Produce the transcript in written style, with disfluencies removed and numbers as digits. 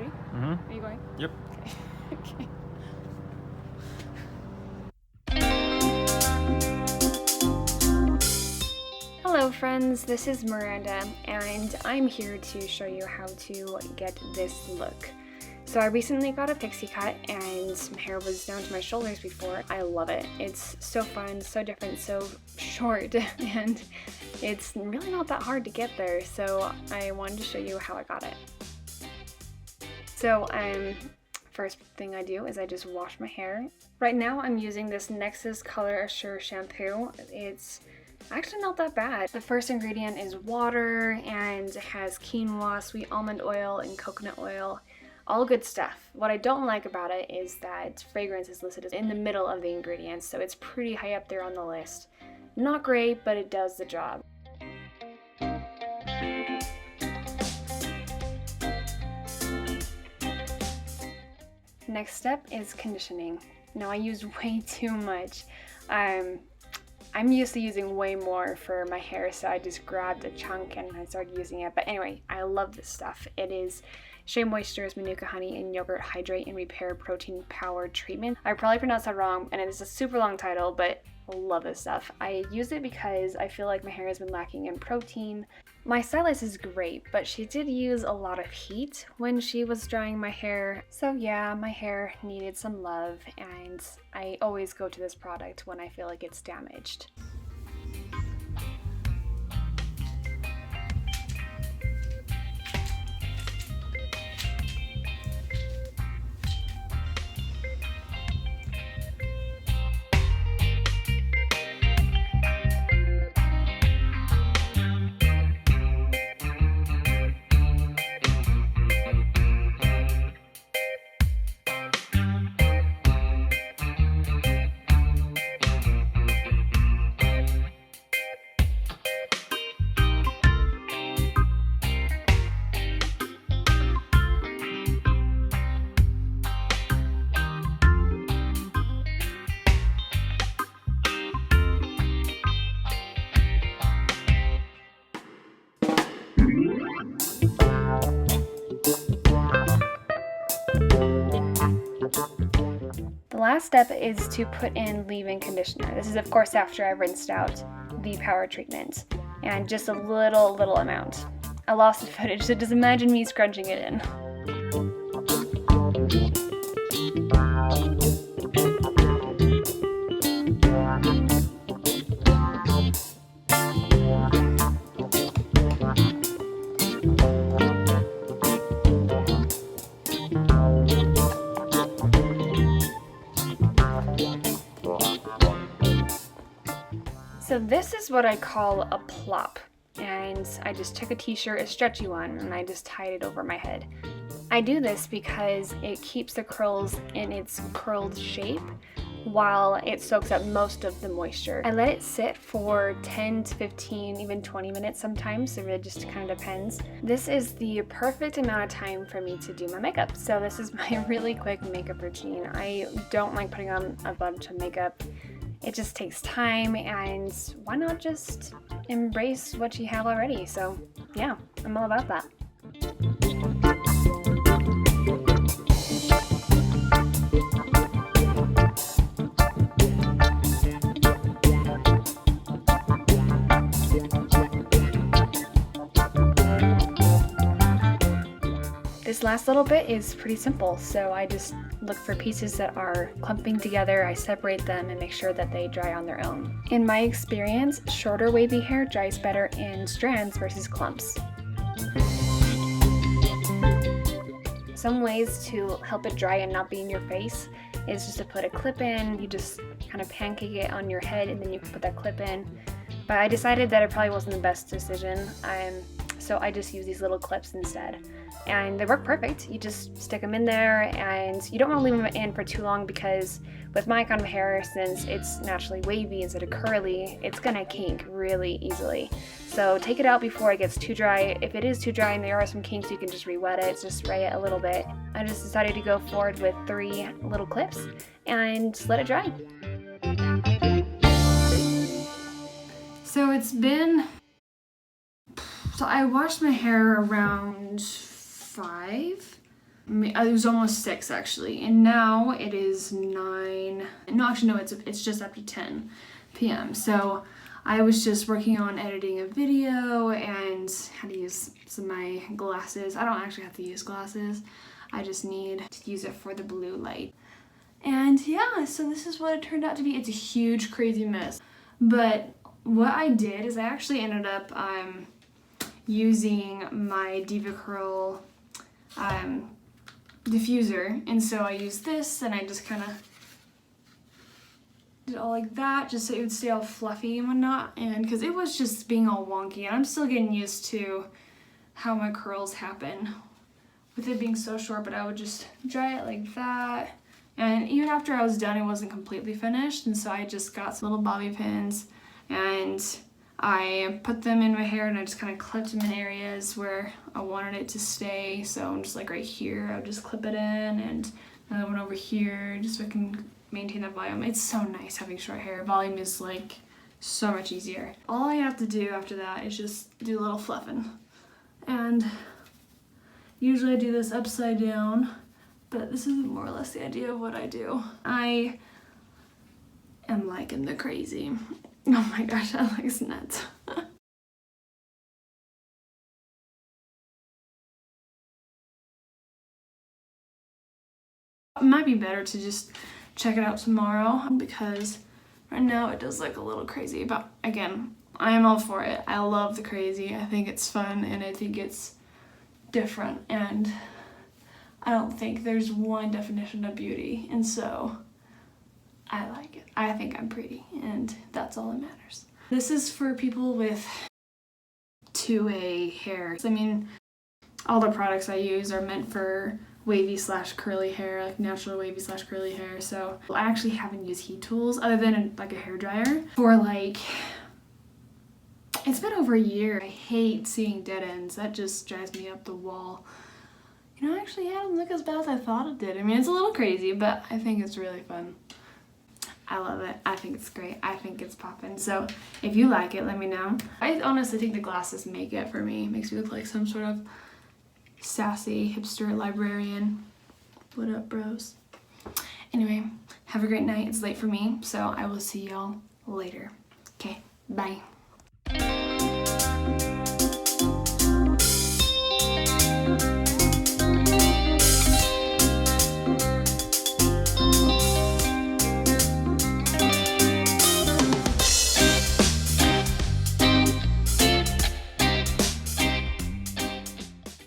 ready? Mm-hmm. Are you going? Yep. Okay. Hello friends, this is Miranda and I'm here to show you how to get this look. So I recently got a pixie cut and my hair was down to my shoulders before. I love it. It's so fun, so different, so short, and it's really not that hard to get there. So I wanted to show you how I got it. So first thing I do is I just wash my hair. Right now I'm using this Nexxus Color Assure shampoo. It's actually not that bad. The first ingredient is water and it has quinoa, sweet almond oil, and coconut oil. All good stuff. What I don't like about it is that fragrance is listed in the middle of the ingredients, so it's pretty high up there on the list. Not great, but it does the job. Next step is conditioning. Now I use way too much. I'm used to using way more for my hair, so I just grabbed a chunk and I started using it. But anyway, I love this stuff. It is Shea Moisture's Manuka Honey and Yogurt Hydrate and Repair Protein Power Treatment. I probably pronounced that wrong, and it's a super long title, but I love this stuff. I use it because I feel like my hair has been lacking in protein. My stylist is great, but she did use a lot of heat when she was drying my hair. So yeah, my hair needed some love, and I always go to this product when I feel like it's damaged. The last step is to put in leave-in conditioner. This is of course after I've rinsed out the power treatment, and just a little amount. I lost the footage, so just imagine me scrunching it in. So this is what I call a plop, and I just took a t-shirt, a stretchy one, and I just tied it over my head. I do this because it keeps the curls in its curled shape while it soaks up most of the moisture. I let it sit for 10 to 15, even 20 minutes sometimes, it really just kind of depends. This is the perfect amount of time for me to do my makeup. So this is my really quick makeup routine. I don't like putting on a bunch of makeup. It just takes time, and why not just embrace what you have already? So yeah, I'm all about that. This last little bit is pretty simple, so I just look for pieces that are clumping together, I separate them and make sure that they dry on their own. In my experience, shorter wavy hair dries better in strands versus clumps. Some ways to help it dry and not be in your face is just to put a clip in. You just kind of pancake it on your head and then you can put that clip in. But I decided that it probably wasn't the best decision, so I just use these little clips instead. And they work perfect. You just stick them in there, and you don't want to leave them in for too long because with my kind of hair, since it's naturally wavy instead of curly, it's gonna kink really easily. So take it out before it gets too dry. If it is too dry and there are some kinks, you can just re-wet it, just spray it a little bit. I just decided to go forward with 3 little clips and let it dry. So I washed my hair around 5. it was almost 6 actually, and now it is 9. No, actually no, it's just after 10 p.m. So I was just working on editing a video and had to use some of my glasses. I don't actually have to use glasses. I just need to use it for the blue light. And yeah, so this is what it turned out to be. It's a huge, crazy mess. But what I did is I actually ended up using my Diva Curl diffuser. And so I used this and I just kind of did all like that just so it would stay all fluffy and whatnot. And because it was just being all wonky, and I'm still getting used to how my curls happen with it being so short, but I would just dry it like that. And even after I was done, it wasn't completely finished, and so I just got some little bobby pins and I put them in my hair and I just kind of clipped them in areas where I wanted it to stay. So I'm just like right here, I would just clip it in, and another one over here just so I can maintain that volume. It's so nice having short hair. Volume is like so much easier. All I have to do after that is just do a little fluffing. And usually I do this upside down, but this is more or less the idea of what I do. I am liking the crazy. Oh my gosh, that looks nuts. It might be better to just check it out tomorrow because right now it does look a little crazy, but again, I am all for it. I love the crazy. I think it's fun and I think it's different, and I don't think there's one definition of beauty, and so I like it. I think I'm pretty, and that's all that matters. This is for people with 2A hair. I mean, all the products I use are meant for wavy/curly hair, like natural wavy/curly hair. So I actually haven't used heat tools other than like a hair dryer for like, it's been over a year. I hate seeing dead ends. That just drives me up the wall. You know, actually, yeah, it doesn't look as bad as I thought it did. I mean, it's a little crazy, but I think it's really fun. I love it. I think it's great. I think it's poppin'. So if you like it, let me know. I honestly think the glasses make it for me. It makes me look like some sort of sassy hipster librarian. What up, bros? Anyway, have a great night. It's late for me, so I will see y'all later. Okay, bye.